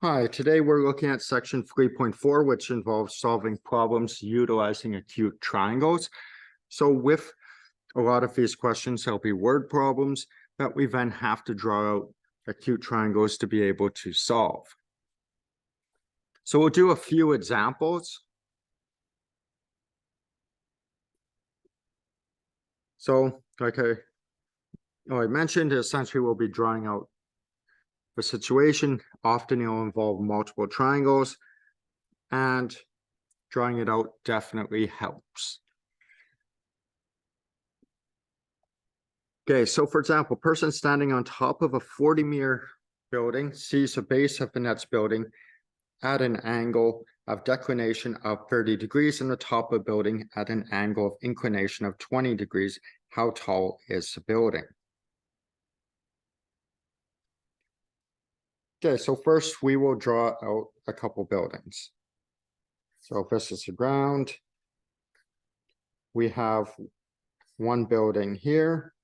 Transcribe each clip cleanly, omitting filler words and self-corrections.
Hi, today we're looking at section 3.4, which involves solving problems utilizing acute triangles. So with a lot of these questions, there'll be word problems that we then have to draw out acute triangles to be able to solve. So we'll do a few examples. So like I mentioned, essentially we'll be drawing out the situation. Often it'll involve multiple triangles, and drawing it out definitely helps. Okay, so for example, person standing on top of a 40-meter building sees the base of the next building at an angle of declination of 30 degrees and the top of the building at an angle of inclination of 20 degrees. How tall is the building? Okay, so first we will draw out a couple buildings. So if this is the ground, we have one building here,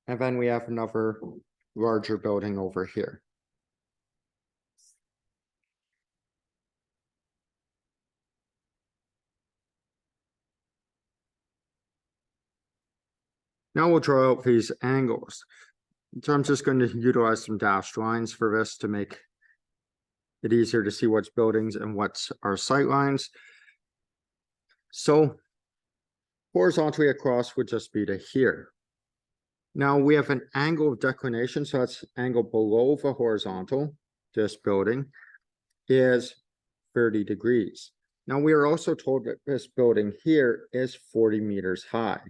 and then we have another larger building over here. Now we'll draw out these angles. So I'm just going to utilize some dashed lines for this to make it easier to see what's buildings and what's our sight lines. So horizontally across would just be to here. Now we have an angle of declination, so that's angle below the horizontal. This building is 30 degrees. Now we are also told that this building here is 40 meters high,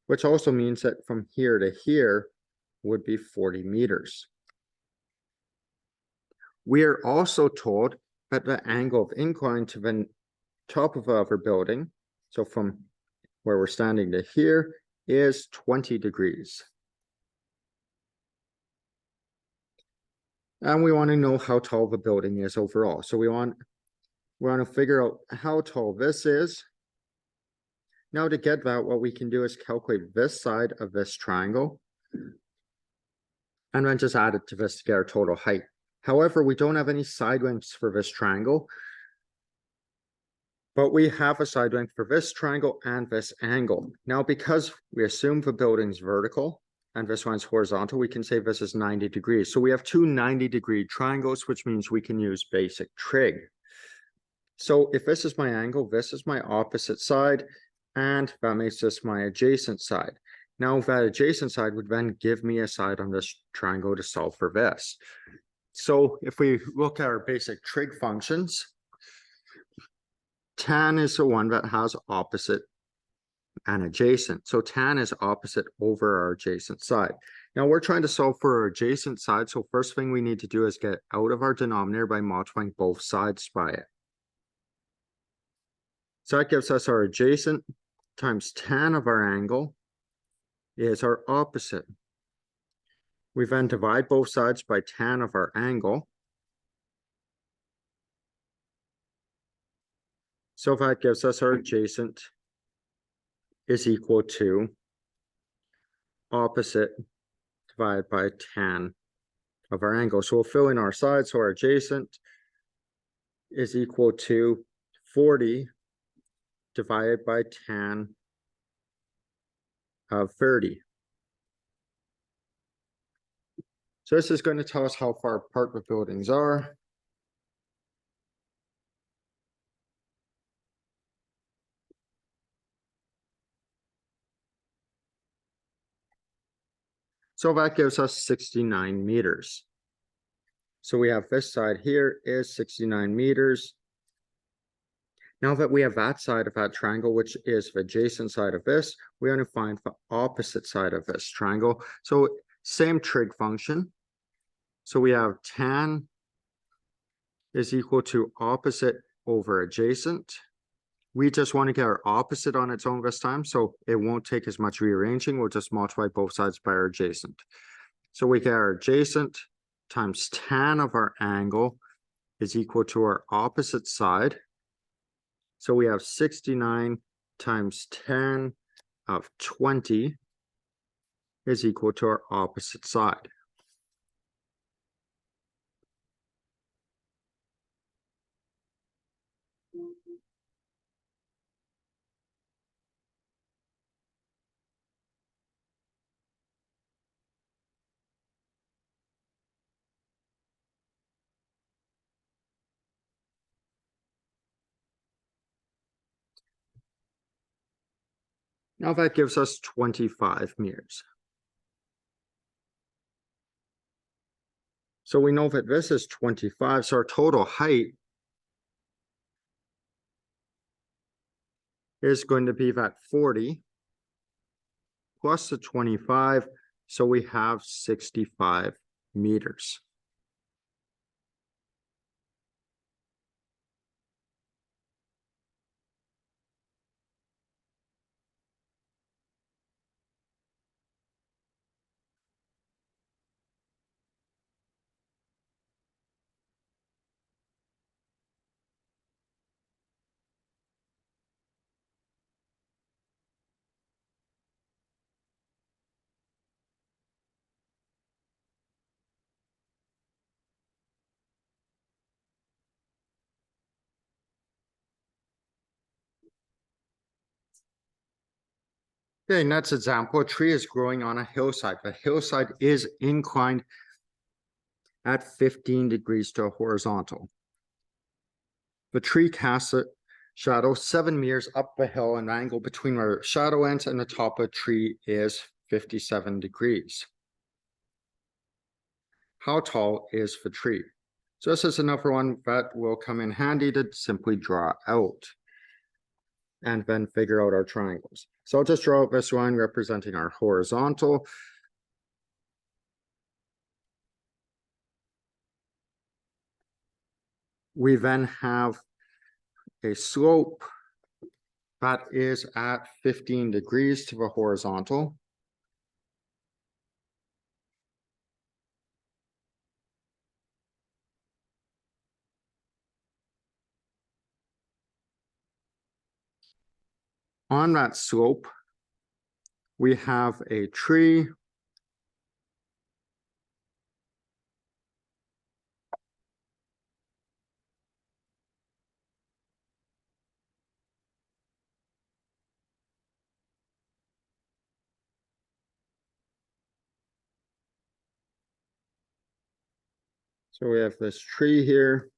which also means that from here to here would be 40 meters. We are also told that the angle of incline to the top of our building, so from where we're standing to here, is 20 degrees. And we want to know how tall the building is overall. So we want to figure out how tall this is. Now to get that, what we can do is calculate this side of this triangle and then just add it to this to get our total height. However, we don't have any side lengths for this triangle, but we have a side length for this triangle and this angle. Now, because we assume the building's vertical and this one's horizontal, we can say this is 90 degrees. So we have two 90-degree triangles, which means we can use basic trig. So if this is my angle, this is my opposite side, and that makes this my adjacent side. Now that adjacent side would then give me a side on this triangle to solve for this. So if we look at our basic trig functions, tan is the one that has opposite and adjacent. So tan is opposite over our adjacent side. Now we're trying to solve for our adjacent side. So first thing we need to do is get out of our denominator by multiplying both sides by it. So that gives us our adjacent times tan of our angle is our opposite. We then divide both sides by tan of our angle. So that gives us our adjacent is equal to opposite divided by tan of our angle. So we'll fill in our sides. So our adjacent is equal to 40 divided by tan of 30. So this is going to tell us how far apart the buildings are. So that gives us 69 meters. So we have this side here is 69 meters. Now that we have that side of that triangle, which is the adjacent side of this, we want to find the opposite side of this triangle. So same trig function. So we have tan is equal to opposite over adjacent. We just want to get our opposite on its own this time, so it won't take as much rearranging. We'll just multiply both sides by our adjacent. So we get our adjacent times tan of our angle is equal to our opposite side. So we have 69 times tan of 20 is equal to our opposite side. Now that gives us 25 meters. So we know that this is 25, so our total height is going to be that 40 plus the 25, so we have 65 meters. Okay, next example, a tree is growing on a hillside. The hillside is inclined at 15 degrees to a horizontal. The tree casts a shadow 7 meters up the hill, and the angle between where shadow ends and the top of the tree is 57 degrees. How tall is the tree? So this is another one that will come in handy to simply draw out and then figure out our triangles. So I'll just draw out this line representing our horizontal. We then have a slope that is at 15 degrees to the horizontal. On that slope, we have a tree. So we have this tree here.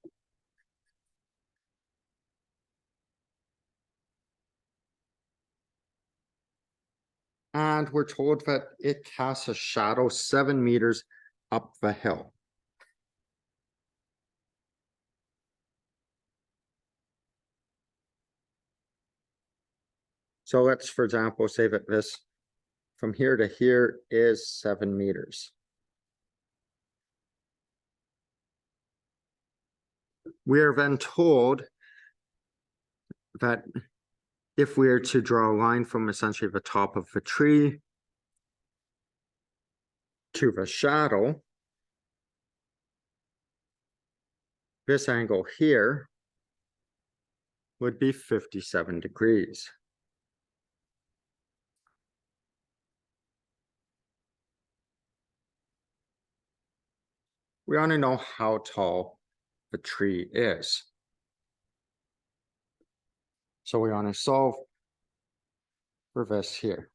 And we're told that it casts a shadow 7 meters up the hill. So let's, for example, say that this from here to here is 7 meters. We are then told that if we are to draw a line from essentially the top of the tree to the shadow, this angle here would be 57 degrees. We want to know how tall the tree is. So we want to solve for this here.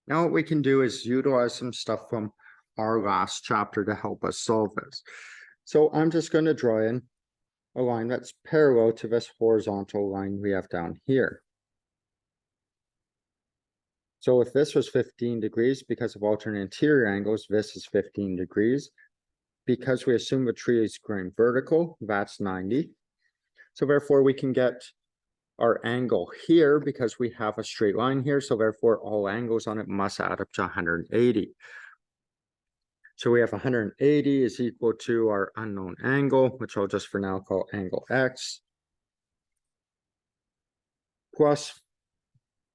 Now what we can do is utilize some stuff from our last chapter to help us solve this. So I'm just going to draw in a line that's parallel to this horizontal line we have down here. So if this was 15 degrees, because of alternate interior angles, this is 15 degrees. Because we assume the tree is growing vertical, that's 90. So therefore we can get our angle here because we have a straight line here. So therefore all angles on it must add up to 180. So we have 180 is equal to our unknown angle, which I'll just for now call angle X, plus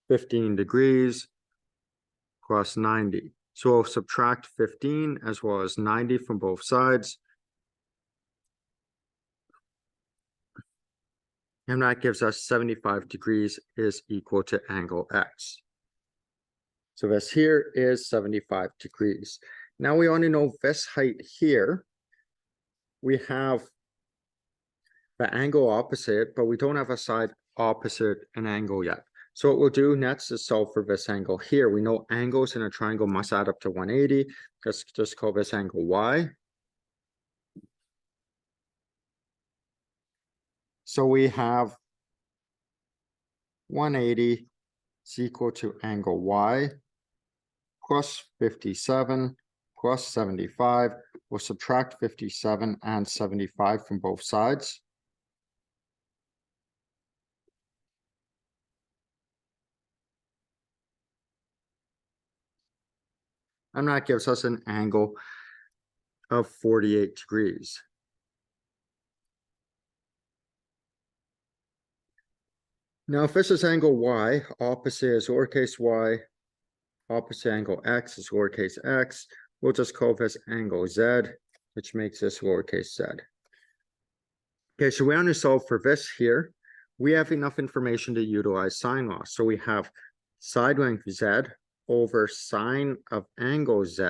15 degrees plus 90. So we'll subtract 15 as well as 90 from both sides. And that gives us 75 degrees is equal to angle X. So this here is 75 degrees. Now we want to know this height here. We have the angle opposite, but we don't have a side opposite an angle yet. So what we'll do next is solve for this angle here. We know angles in a triangle must add up to 180. Let's just call this angle Y. So we have 180 is equal to angle Y plus 57 plus 75. We'll subtract 57 and 75 from both sides. And that gives us an angle of 48 degrees. Now, if this is angle Y, opposite is lowercase y, opposite angle X is lowercase x, we'll just call this angle Z, which makes this lowercase z. Okay, so we want to solve for this here. We have enough information to utilize sine law. So we have side length Z over sine of angle Z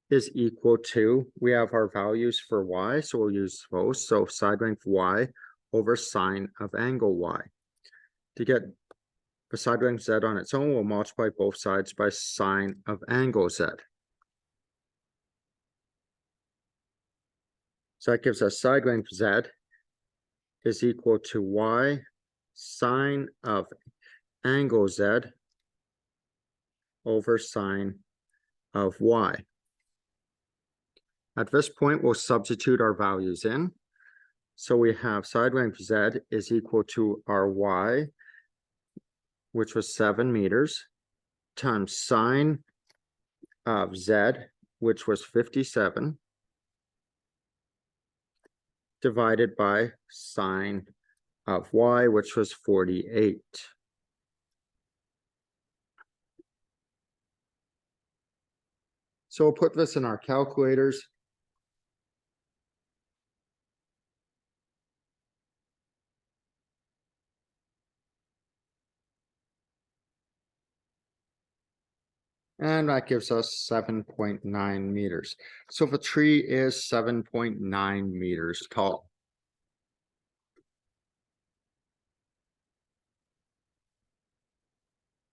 is equal to, we have our values for Y, so we'll use those. So side length Y over sine of angle Y. To get the side length Z on its own, we'll multiply both sides by sine of angle Z. So that gives us side length Z is equal to Y sine of angle Z over sine of Y. At this point, we'll substitute our values in. So we have side length Z is equal to our Y, which was 7 meters, times sine of Z, which was 57, divided by sine of Y, which was 48. So we'll put this in our calculators. And that gives us 7.9 meters. So the tree is 7.9 meters tall.